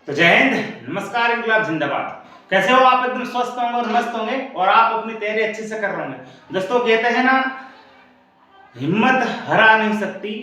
तो जय हिंद, नमस्कार, इंकलाब जिंदाबाद। कैसे हो आप? एकदम स्वस्थ होंगे और मस्त होंगे और आप अपनी तैयारी अच्छे से कर रहे होंगे। दोस्तों, कहते हैं ना, हिम्मत हरा नहीं सकती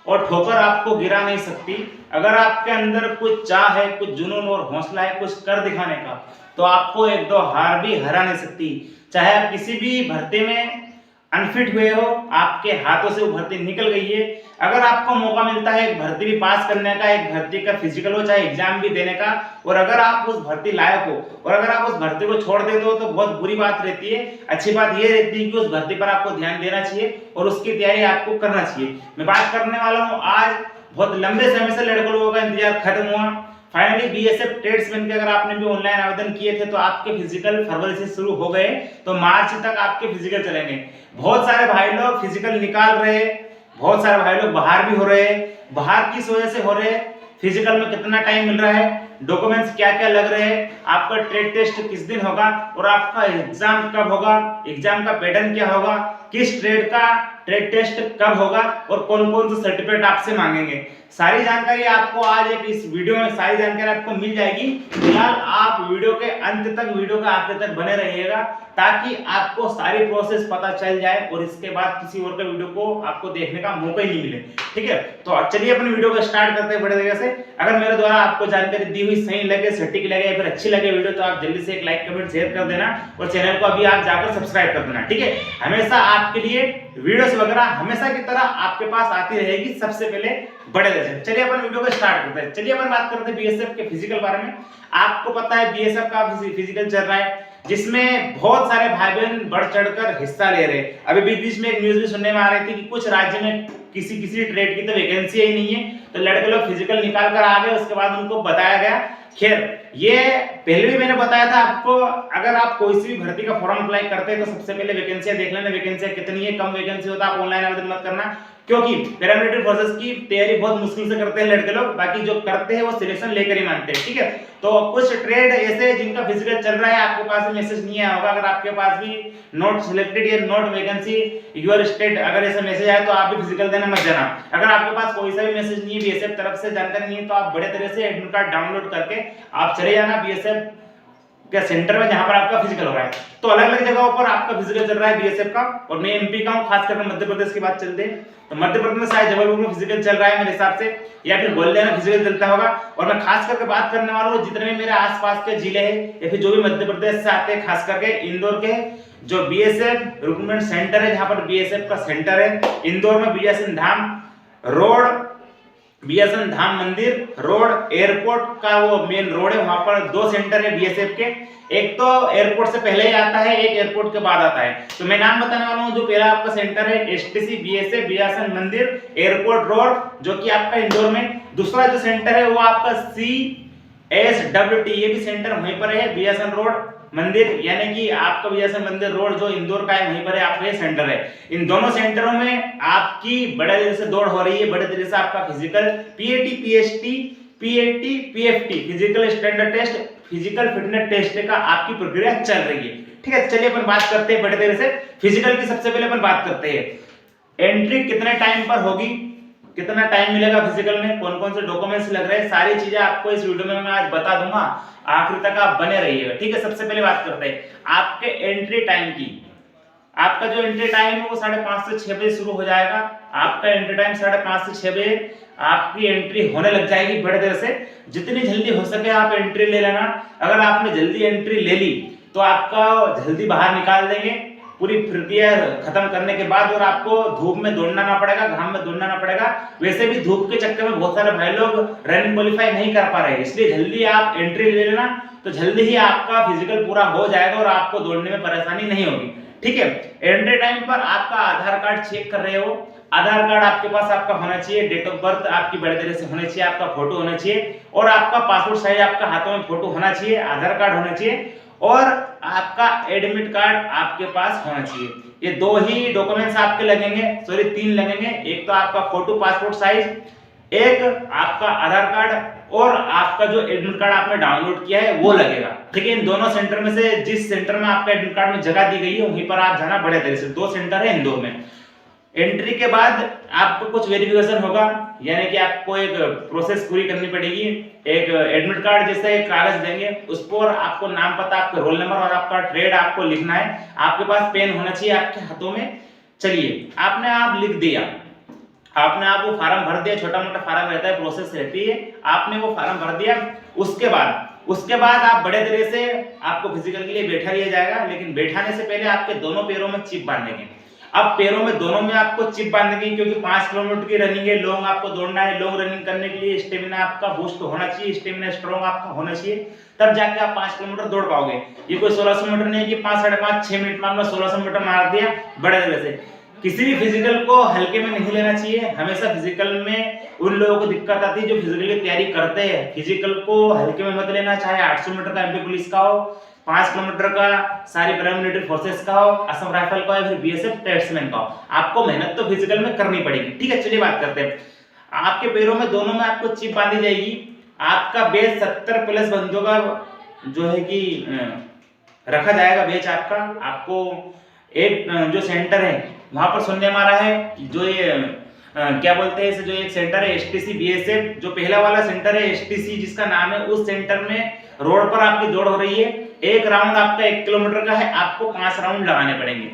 और ठोकर आपको गिरा नहीं सकती। अगर आपके अंदर कुछ चाह है, कुछ जुनून और हौसला है कुछ कर दिखाने का, तो आपको एक दो हार भी हरा नहीं सकती। चाहे आप किसी भी भर्ती में अनफिट हुए हो, आपके हाथों से वो भर्ती निकल गई है, अगर आपको मौका मिलता है एक भर्ती भी पास करने का, एक भर्ती का फिजिकल हो चाहे एग्जाम भी देने का, और अगर आप उस भर्ती लायक हो और अगर आप उस भर्ती को छोड़ देते हो तो बहुत बुरी बात रहती है। अच्छी बात यह रहती है कि उस भर्ती पर आपको ध्यान देना चाहिए और उसकी तैयारी आपको करना चाहिए। मैं बात करने वाला हूँ आज, बहुत लंबे समय से लड़कों लोगों का इंतजार खत्म हुआ, फाइनली बीएसएफ ट्रेड्समैन के अगर आपने भी ऑनलाइन आवेदन किए थे तो आपके फिजिकल फरवरी से शुरू हो गए, तो मार्च तक आपके फिजिकल चलेंगे। बहुत सारे भाई लोग फिजिकल निकाल रहे हैं, बहुत सारे भाई लोग बाहर भी हो रहे हैं। बाहर किस वजह से हो रहे हैं? फिजिकल में कितना टाइम मिल रहा है, डॉक्यूमेंट्स क्या क्या लग रहे हैं, आपका ट्रेड टेस्ट किस दिन होगा और आपका एग्जाम कब होगा, एग्जाम का पैटर्न क्या होगा, किस ट्रेड का ट्रेड टेस्ट कब होगा और कौन कौन से सर्टिफिकेट आपसे मांगेंगे, सारी जानकारी आपको आज एक इस वीडियो में सारी जानकारी आपको मिल जाएगी। फिलहाल आप वीडियो के अंत तक, वीडियो के आखिर तक बने रहिएगा ताकि आपको सारी प्रोसेस पता चल जाए और इसके बाद किसी और के वीडियो को आपको देखने का मौका ही नहीं मिले। ठीक है, तो चलिए अपनी वीडियो को स्टार्ट करते हैं बड़े तरीके से। अगर मेरे द्वारा आपको जानकारी दी हुई सही लगे, सटीक लगे या फिर अच्छी लगे वीडियो, तो आप जल्दी से एक लाइक कमेंट शेयर कर देना और चैनल को अभी आप जाकर सब्सक्राइब कर देना। ठीक है, हमेशा आपके लिए वीडियोस वगैरह हमेशा की तरह आपके पास आती रहेगी सबसे पहले बड़े दर्शक। चलिए अपन वीडियो को स्टार्ट करते हैं। चलिए अपन बात करते हैं बीएसएफ के फिजिकल बारे में। आपको पता है बीएसएफ का फिजिकल चल रहा है जिसमें बहुत सारे भाई बहन बढ़ चढ़कर हिस्सा ले रहे हैं। अभी बीच बीच में एक न्यूज भी सुनने में आ रही थी कि कुछ राज्य में किसी किसी ट्रेड की तो वैकेंसी ही नहीं है, तो लड़के लोग फिजिकल निकाल कर आ गए, उसके बाद उनको बताया गया। खैर, ये पहले भी मैंने बताया था आपको, अगर आप कोई सी भी भर्ती का फॉर्म अप्लाई करते हैं तो सबसे पहले वैकेंसियां देख लेना, वैकेंसियां कितनी है। कम वैकेंसी होता है आप ऑनलाइन आवेदन मत करना, क्योंकि पैरामिलिट्री फोर्सेस की तैयारी बहुत मुश्किल से करते हैं लड़के लोग, बाकी जो करते हैं वो सिलेक्शन लेकर ही मानते हैं। ठीक है, तो कुछ ट्रेड ऐसे हैं जिनका फिजिकल चल रहा है, आपके पास भी मैसेज नहीं आया होगा। अगर आपके पास भी नॉट सिलेक्टेड या नॉट वैकेंसी योर स्टेट अगर ऐसा मैसेज आया तो आप भी फिजिकल देने मत जाना। अगर आपके पास कोई सा भी मैसेज नहीं है, बीएसएफ तरफ से जानकारी नहीं है, तो आप बड़े तरह से एडमिट कार्ड डाउनलोड करके आप चले जाना बीएसएफ के सेंटर में जहां पर आपका फिजिकल हो रहा है। तो अलग अलग जगहों पर आपका फिजिकल चल रहा है बीएसएफ का, और मैं एमपी का हूं, खास करके मध्य प्रदेश की बात चलते हैं तो मध्य प्रदेश में शायद जबलपुर में फिजिकल चल रहा है मेरे हिसाब से, या फिर गोल्डिया में फिजिकल चलता होगा। और मैं खास करके बात करने वाला हूं जितने भी मेरे आसपास के जिले हैं या फिर जो भी मध्य प्रदेश से आते हैं, खास करके इंदौर के जो बीएसएफ रिक्रूटमेंट सेंटर है, जहां पर बीएसएफ का सेंटर है इंदौर में, बीएसएन धाम रोड, बीएसएन धाम मंदिर रोड, एयरपोर्ट का वो मेन रोड है, वहां पर दो सेंटर है बीएसएफ के। एक तो एयरपोर्ट से पहले ही आता है, एक एयरपोर्ट के बाद आता है। तो मैं नाम बताने वाला हूं। जो पहला आपका सेंटर है एसटीसी बीएसएफ बीएसएन मंदिर एयरपोर्ट रोड, जो कि आपका इंदौर में। दूसरा जो सेंटर है वो आपका सीएसडब्ल्यूटी, ये भी सेंटर वहीं पर है, बीएसएन रोड मंदिर, यानी कि आपका बीएसएन मंदिर रोड जो इंदौर का है वहीं पर है आपका ये सेंटर है। इन दोनों सेंटरों में आपकी बड़े तरह से दौड़ हो रही है, बड़े तरह से आपका physical PAT PST PAT PFT physical standard test, physical fitness test का आपकी प्रक्रिया चल रही है। ठीक है, चलिए अपन बात करते हैं बड़े तरह से फिजिकल की। सबसे पहले अपन बात करते हैं एंट्री कितने टाइम पर होगी, कितना टाइम मिलेगा फिजिकल में, कौन कौन से डॉक्यूमेंट्स लग रहे हैं, सारी चीजें आपको इस वीडियो में मैं आज बता दूंगा, आखिर तक आप बने रहिएगा। ठीक है, सबसे पहले बात करते हैं आपके एंट्री टाइम की। आपका जो एंट्री टाइम है वो 5:30 से 6 बजे शुरू हो जाएगा। आपका एंट्री टाइम 5:30 से 6 बजे आपकी एंट्री होने लग जाएगी बड़े देर से। जितनी जल्दी हो सके आप एंट्री ले लेना। अगर आपने जल्दी एंट्री ले ली तो आपका जल्दी बाहर निकाल देंगे पूरी प्रक्रिया खत्म करने के बाद, और आपको धूप में दौड़ना ना पड़ेगा, घाम में दौड़ना ना पड़ेगा। वैसे भी धूप के चक्कर में बहुत सारे भाई लोग रनिंग क्वालिफाई नहीं कर पा रहे हैं, इसलिए जल्दी आप एंट्री ले लेना, तो जल्दी ही आपका फिजिकल पूरा हो जाएगा और आपको दौड़ने में परेशानी नहीं होगी। ठीक है, एंट्री टाइम पर आपका आधार कार्ड चेक कर रहे हो, आधार कार्ड आपके पास आपका होना चाहिए, डेट ऑफ बर्थ आपकी बड़े तरह से होनी चाहिए, आपका फोटो होना चाहिए और आपका पासपोर्ट साइज आपका हाथों में फोटो होना चाहिए, आधार कार्ड होना चाहिए और आपका एडमिट कार्ड आपके पास होना चाहिए। ये दो ही डॉक्यूमेंट्स आपके लगेंगे, सॉरी 3 लगेंगे। एक तो आपका फोटो पासपोर्ट साइज, एक आपका आधार कार्ड और आपका जो एडमिट कार्ड आपने डाउनलोड किया है वो लगेगा। ठीक है, इन दोनों सेंटर में से जिस सेंटर में आपका एडमिट कार्ड में जगह दी गई है वहीं पर आप जाना बड़े तरह से। 2 सेंटर है इंदौर में। एंट्री के बाद आपको कुछ वेरिफिकेशन होगा, यानी कि आपको एक प्रोसेस पूरी करनी पड़ेगी। एक एडमिट कार्ड जैसा एक कागज देंगे, उस पर आपको नाम पता, आपका रोल नंबर और आपका ट्रेड आपको लिखना है। आपके पास पेन होना चाहिए आपके हाथों में। चलिए, आपने आप लिख दिया, आपने आप वो फार्म भर दिया, छोटा मोटा फार्म रहता है, प्रोसेस रहती है, आपने वो फार्म भर दिया। उसके बाद आप बड़े तरह से आपको फिजिकल के लिए बैठा लिया जाएगा, लेकिन बैठाने से पहले आपके दोनों पैरों में चिप बांधेंगे। अब पैरों में दोनों में आपको चिप बांधेंगे, क्योंकि 5 किलोमीटर की रनिंग है, लॉन्ग आपको दौड़ना है। लॉन्ग रनिंग करने के लिए स्टेमिना आपका बूस्ट होना चाहिए, स्टेमिना स्ट्रॉन्ग आपका होना चाहिए, तब जाके आप 5 किलोमीटर दौड़ पाओगे। ये कोई 1600 मीटर नहीं है कि 5, 5.5, 6 मिनट में 1600 मीटर मार दिया बड़े तरह से। किसी भी फिजिकल को हल्के में नहीं लेना चाहिए। हमेशा फिजिकल में उन लोगों को दिक्कत आती है जो फिजिकल की तैयारी करते हैं, फिजिकल को हल्के में मत लेना, चाहे 800 मीटर का एमपी पुलिस का हो, 5 किलोमीटर का सारी पैरामिलिट्री फोर्सेस का हो, असम राइफल का हो, या फिर बीएसएफ ट्रेड्समैन का हो, आपको मेहनत तो फिजिकल में करनी पड़ेगी। ठीक है, चलिए बात करते हैं। आपके पैरों में दोनों में आपको चिप बांधी जाएगी। आपका बेस 70 प्लस बंदों का जो है कि रखा जाएगा बेच आपका। आपको एक जो सेंटर है वहां पर सुनने में आ रहा है, जो ये क्या बोलते हैं इसे, जो एक सेंटर है एसटीसी बीएसएफ, जो पहला वाला सेंटर है एसटीसी जिसका नाम है, उस सेंटर में रोड पर आपकी दौड़ हो रही है। एक राउंड आपका 1 किलोमीटर का है, आपको 5 राउंड लगाने पड़ेंगे।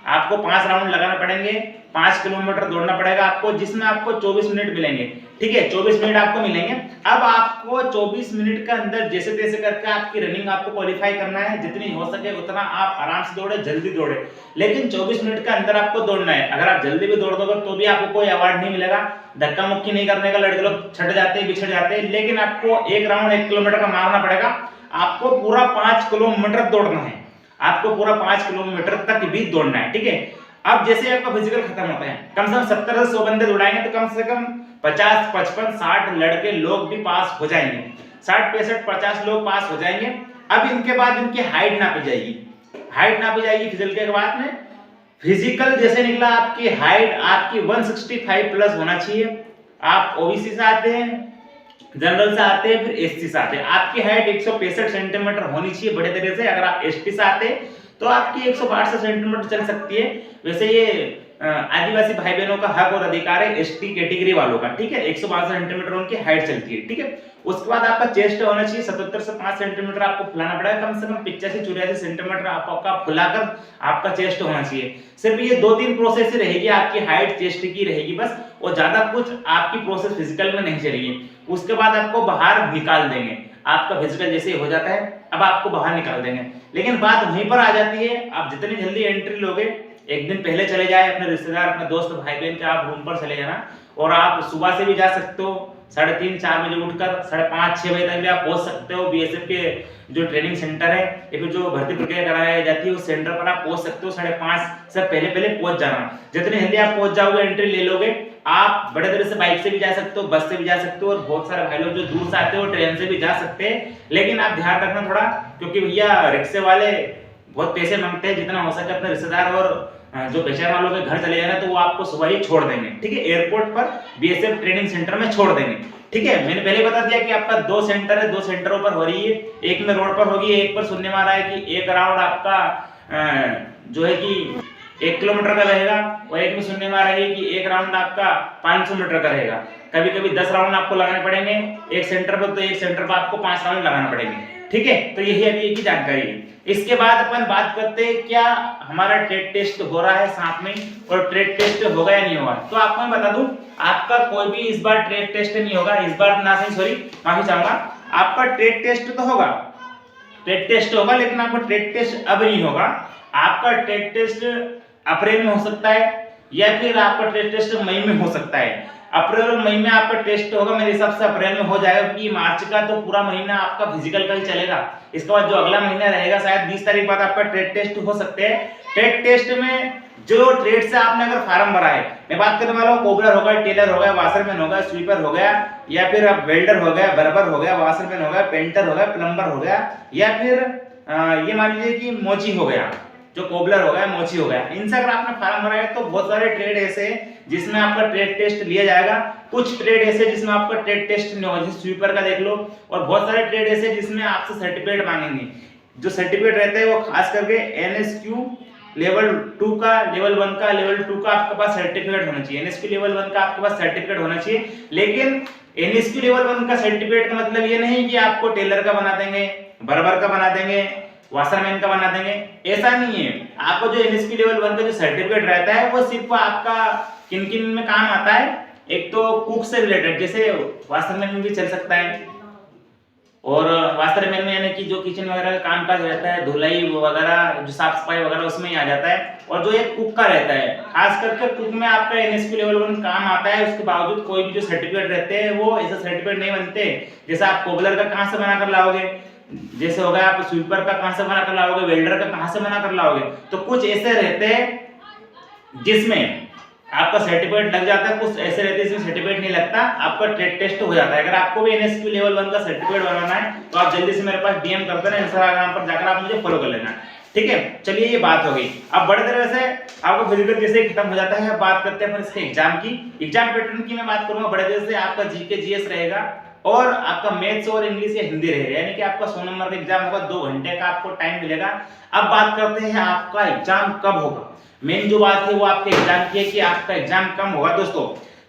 आपको 5 राउंड लगाना पड़ेंगे, 5 किलोमीटर दौड़ना पड़ेगा आपको, जिसमें आपको 24 मिनट मिलेंगे। ठीक है, 24 मिनट आपको मिलेंगे। अब आपको 24 मिनट के अंदर जैसे तैसे करके आपकी रनिंग आपको क्वालिफाई करना है। जितनी हो सके उतना आप आराम से दौड़े, जल्दी दौड़े, लेकिन 24 मिनट के अंदर आपको दौड़ना है। अगर आप जल्दी भी दौड़ दोगे तो भी आपको कोई अवार्ड नहीं मिलेगा, धक्का मुक्की नहीं करने का, लड़के लोग छट जाते हैं, बिछड़ जाते हैं, लेकिन आपको एक राउंड 1 किलोमीटर का मारना पड़ेगा। आपको पूरा 5 किलोमीटर दौड़ना है, आपको पूरा 5 किलोमीटर तक भी दौड़ना है। ठीक है, अब जैसे आपका फिजिकल खत्म होता है, कम से कम 70 से 100 बंदे दौड़ाएंगे तो कम से कम 50, 55, 60 लड़के लोग भी पास हो जाएंगे। 60, 65, 50 लोग पास हो जाएंगे। अब इनके बाद इनकी हाइट नापी जाएगी। हाइट नापी जाएगी फिजिकल के बाद में। फिजिकल जैसे निकला, आपकी हाइट आपकी 165 प्लस होना चाहिए। आप ओबीसी से आते हैं, जनरल से आते हैं, फिर एससी से आते हैं, आपकी हाइट 165 सेंटीमीटर होनी चाहिए बड़े तरह से। अगर आप एसटी से आते हैं तो आपकी 162 सेंटीमीटर चल सकती है। वैसे ये आदिवासी भाई बहनों का हक और अधिकार है, एसटी कैटेगरी वालों का। ठीक है, 162 सेंटीमीटर उनकी हाइट चलती है। ठीक है, उसके बाद आपका चेस्ट होना चाहिए 77 से 5 सेंटीमीटर आपको फुलाना पड़ेगा। कम से कम 85-84 सेंटीमीटर आपका फुलाकर आपका चेस्ट होना चाहिए। सिर्फ ये 2-3 प्रोसेस ही रहेगी आपकी हाइट चेस्ट की रहेगी बस, और ज्यादा कुछ आपकी प्रोसेस फिजिकल में नहीं चलेगी। उसके बाद आपको बाहर निकाल देंगे। आपका फिजिकल जैसे हो जाता है, अब आपको बाहर निकाल देंगे। लेकिन बात वहीं पर आ जाती है, आप जितनी जल्दी एंट्री लोगे, एक दिन पहले चले जाए, अपने रिश्तेदार, अपने दोस्त, भाई बहन के आप रूम पर चले जाना। और आप सुबह से भी जा सकते हो, 3:30-4 बजे उठकर 5:30-6 बजे तक भी आप पहुंच सकते हो। बीएसएफ के जो ट्रेनिंग सेंटर है या फिर जो भर्ती प्रक्रिया कराई जाती है उस सेंटर पर आप पहुंच सकते हो। 5:30 से पहले पहुंच जाना। जितनी जल्दी आप पहुंच जाओगे, एंट्री ले लोगे, आप बड़े तरह से बाइक से भी जा सकते हो, बस से भी जा सकते हो, और बहुत सारे भाई लोग जो दूर से आते हो ट्रेन से भी जा सकते हैं। लेकिन आप ध्यान रखना थोड़ा, क्योंकि भैया रिक्शे वाले बहुत पैसे मांगते हैं। जितना हो सके अपने रिश्तेदार और जो पेशेवर वालों के घर चले जाना, तो वो आपको सुबह ही छोड़ देंगे। ठीक है, एयरपोर्ट पर बीएसएफ ट्रेनिंग सेंटर में छोड़ देंगे। ठीक है, मैंने पहले बता दिया कि आपका 2 सेंटर है, 2 सेंटरों पर हो रही है। एक में रोड पर होगी, एक पर सुनने में आ रहा है कि एक राउंड आपका जो है कि 1 किलोमीटर का रहेगा, और एक में सुनने में आ रहा है कि एक राउंड आपका 500 मीटर का रहेगा। कभी कभी 10 राउंड आपको लगाने पड़ेंगे एक सेंटर पर, तो एक सेंटर पर आपको 5 राउंड लगाना पड़ेंगे। ठीक है, तो यही अभी एक ही जानकारी है। इसके बाद अपन बात करते हैं क्या हमारा ट्रेड टेस्ट हो रहा है साथ में, और ट्रेड टेस्ट होगा या नहीं होगा। तो आपको मैं बता दूं, आपका कोई भी इस बार ट्रेड टेस्ट नहीं होगा। इस बार ना सही, सॉरी माफी चाहूंगा, आपका ट्रेड टेस्ट तो होगा, ट्रेड टेस्ट होगा, लेकिन आपका ट्रेड टेस्ट अब नहीं होगा। आपका ट्रेड टेस्ट अप्रैल में हो सकता है, या फिर आपका ट्रेड टेस्ट मई में हो सकता है। अप्रैल और मई में आपका टेस्ट होगा, मेरे हिसाब से अप्रैल में हो जाएगा, क्योंकि मार्च का तो पूरा महीना आपका फिजिकल का ही चलेगा। इसके बाद जो अगला महीना रहेगा, शायद 20 तारीख बाद आपका ट्रेड टेस्ट हो सकते हैं। ट्रेड टेस्ट में जो ट्रेड से आपने अगर फार्म भरा है, मैं बात करने वाला हूँ कोबलर हो गया, टेलर हो गया, वाशरमैन हो गया, स्वीपर हो गया, या फिर वेल्डर हो गया, बर्बर हो गया, वाशरमैन हो गया, पेंटर हो गया, प्लम्बर हो गया, या फिर ये मान लीजिए कि मोची हो गया, जो कोबलर हो गया, मोची हो गया। इनसे अगर आपने फार्म भरा है तो बहुत सारे ट्रेड ऐसे हैं जिसमें आपका ट्रेड टेस्ट लिया जाएगा। कुछ ट्रेड ऐसे जिसमें आपका ट्रेड टेस्ट नहीं होगा, जैसे स्वीपर का देख लो, और बहुत सारे ट्रेड ऐसे जिसमें आपसे सर्टिफिकेट मांगेंगे। जो सर्टिफिकेट रहते हैं वो खास करके एनएसक्यू लेवल 2 का, लेवल 1 का, लेवल 2 का आपके पास सर्टिफिकेट होना चाहिए। एनएसक्यू लेवल 1 का आपके पास सर्टिफिकेट होना चाहिए। लेकिन एनएसक्यू लेवल 1 का सर्टिफिकेट का मतलब ये नहीं कि आपको टेलर का बना देंगे, बर्बर का बना देंगे, वाशरमैन का बना देंगे, ऐसा नहीं है। आपको जो एनएसक्यू लेवल 1 का जो सर्टिफिकेट रहता है वो सिर्फ आपका किन किन में काम आता है, एक तो कुक से रिलेटेड, जैसे वाशरमैन में भी चल सकता है, और वाशरमैन में यानी कि जो किचन वगैरह का काम काज रहता है, धुलाई वगैरह, जो साफ सफाई वगैरह, उसमें ही आ जाता है। और जो एक कुक का रहता है, खास करके कुक में आपका एनएसक्यू लेवल 1 काम आता है। उसके बावजूद कोई भी जो सर्टिफिकेट रहते हैं वो ऐसे सर्टिफिकेट नहीं बनते। जैसे आप कोबलर का कहां से बना कर लाओगे, जैसे होगा आप स्वीपर का कहां से बना कर लाओगे, वेल्डर का कहां से बना कर लाओगे। तो कुछ ऐसे रहते हैं जिसमें आपका सर्टिफिकेट लग जाता है, कुछ ऐसे रहते हैं जिसमें सर्टिफिकेट नहीं लगता, आपका ट्रेड टेस्ट हो जाता है। अगर आपको भी एनएसक्यू लेवल 1 का सर्टिफिकेट बनवाना है तो आप जल्दी से मेरे पास डीएम कर देना, इंस्टाग्राम पर जाकर आप मुझे फॉलो कर लेना, ठीक है। चलिए ये बात हो गई। अब बड़े तरह से आपका फिजिकल जैसे खत्म हो जाता है, बात करते हैं अपन इसके एग्जाम की। एग्जाम पैटर्न की मैं बात करूंगा बड़े तरह से। आपका जीके जीएस रहेगा और आपका मैथ्स और इंग्लिश या हिंदी रहेगा, यानी कि आपका 100 नंबर का एग्जाम होगा, 2 घंटे का आपको टाइम मिलेगा। अब बात करते हैं आपका एग्जाम कब होगा। मेन जो बात है वो आपके एग्जाम की है कि आपका एग्जाम कब होगा। दोस्तों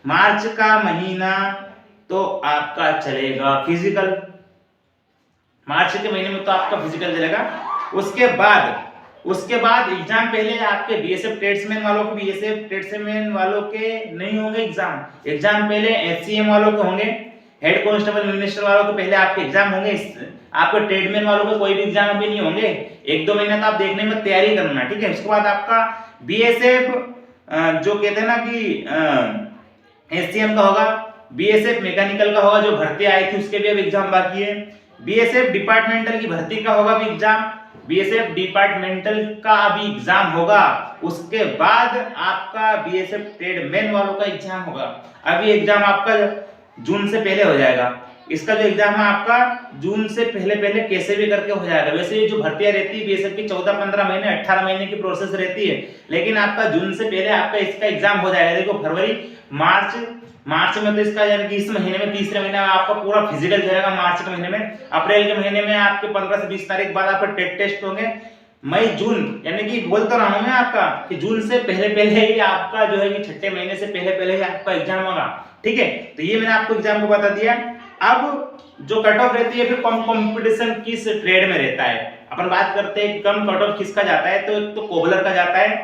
मार्च का महीना तो आपका चलेगा फिजिकल, मार्च के महीने में तो आपका फिजिकल चलेगा। उसके बाद एग्जाम पहले आपके बीएसएफ ट्रेड्समैन वालों के, बीएसएफ ट्रेड्समैन वालों के नहीं होंगे एग्जाम पहले एचसीएम वालों के होंगे, हेड कांस्टेबल मिनिस्टर वालों के पहले आपके एग्जाम होंगे। आपके ट्रेडमैन वालों के कोई भी एग्जाम अभी नहीं होंगे, 1-2 महीने तो आप देखने में तैयारी करना, ठीक है। उसके बाद आपका बीएसएफ जो कहते हैं ना कि एचसीएम का होगा, बीएसएफ मैकेनिकल का होगा, जो भर्ती आई थी उसके भी अब एग्जाम बाकी है। बीएसएफ डिपार्टमेंटल की भर्ती का होगा भी एग्जाम, बीएसएफ डिपार्टमेंटल का भी एग्जाम होगा। उसके बाद आपका बीएसएफ ट्रेडमैन वालों का एग्जाम होगा। अभी एग्जाम आपका जून से पहले हो जाएगा। इसका जो एग्जाम है आपका जून से पहले पहले कैसे भी करके हो जाएगा। वैसे जो भर्तियां रहती है बीएसएफ की 14-15 महीने 18 महीने की प्रोसेस रहती है, लेकिन आपका जून से पहले आपका इसका एग्जाम हो जाएगा। देखो फरवरी मार्च में तो इसका यानी कि इस महीने में तीसरे महीने में आपका पूरा फिजिकल चलेगा। मार्च के महीने में, अप्रैल के महीने में आपके 15 से 20 तारीख बाद आपका टेट टेस्ट होंगे। मई जून यानी कि बोल तो रहा हूं मैं आपका कि जून से पहले पहले ही आपका जो है कि छठे महीने से पहले पहले ही आपका एग्जाम होगा, ठीक है। तो ये मैंने आपको एग्जाम को बता दिया। अब जो कट ऑफ रहती है फिर कम कंपटीशन किस ट्रेड में रहता है, अपन बात करते हैं कम कट ऑफ किसका जाता है। तो कोबलर का जाता है,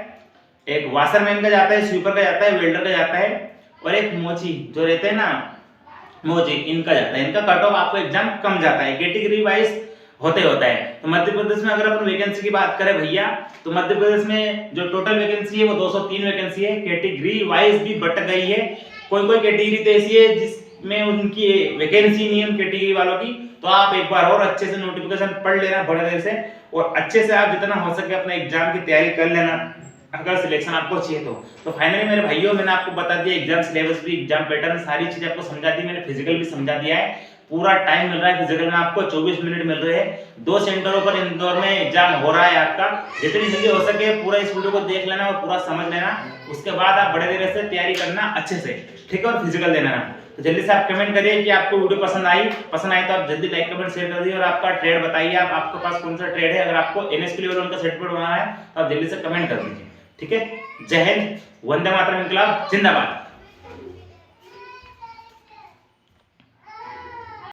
एक वाशरमैन का जाता है, स्वीपर का जाता है, वेल्डर का जाता है, और एक मोची जो रहते हैं ना मोची, इनका जाता है। इनका कट ऑफ आपको एग्जाम कम जाता है, कैटेगरी वाइज होता है। तो मध्य प्रदेश में अगर अपन वैकेंसी की बात करें भैया, तो मध्य प्रदेश में जो टोटल वैकेंसी है वो 203 वैकेंसी है। कैटेगरी वाइज भी बट गई है, कोई कैटेगरी तो ऐसी है जिसमें उनकी वैकेंसी नहीं है उन कैटेगरी वालों की। तो आप एक बार और अच्छे से नोटिफिकेशन पढ़ लेना बड़े देर से, और अच्छे से आप जितना हो सके अपने एग्जाम की तैयारी कर लेना अगर सिलेक्शन आपको चाहिए तो फाइनली मेरे भाइयों मैंने आपको बता दिया एग्जाम सिलेबस भी, एग्जाम पैटर्न, सारी चीजें आपको समझा दी मैंने। फिजिकल भी समझा दिया है, पूरा टाइम मिल रहा है फिजिकल में आपको 24 मिनट मिल रहे हैं। 2 सेंटरों पर इंदौर में एग्जाम हो रहा है आपका। जितनी जल्दी हो सके पूरा इस वीडियो को देख लेना और पूरा समझ लेना, उसके बाद आप बड़े देर से तैयारी करना अच्छे से, ठीक है, और फिजिकल देना। तो जल्दी से आप कमेंट करिए कि आपको वीडियो पसंद आई तो आप जल्दी लाइक कमेंट शेयर कर दीजिए, और आपका ट्रेड बताइए आपके पास कौन सा ट्रेड है। अगर आपको एनएसक्यू लेवल 1 का सर्टिफिकेट बनाना है तो आप जल्दी से कमेंट कर दीजिए, ठीक है। जय हिंद, वंदे मातरम, इंकलाब जिंदाबाद।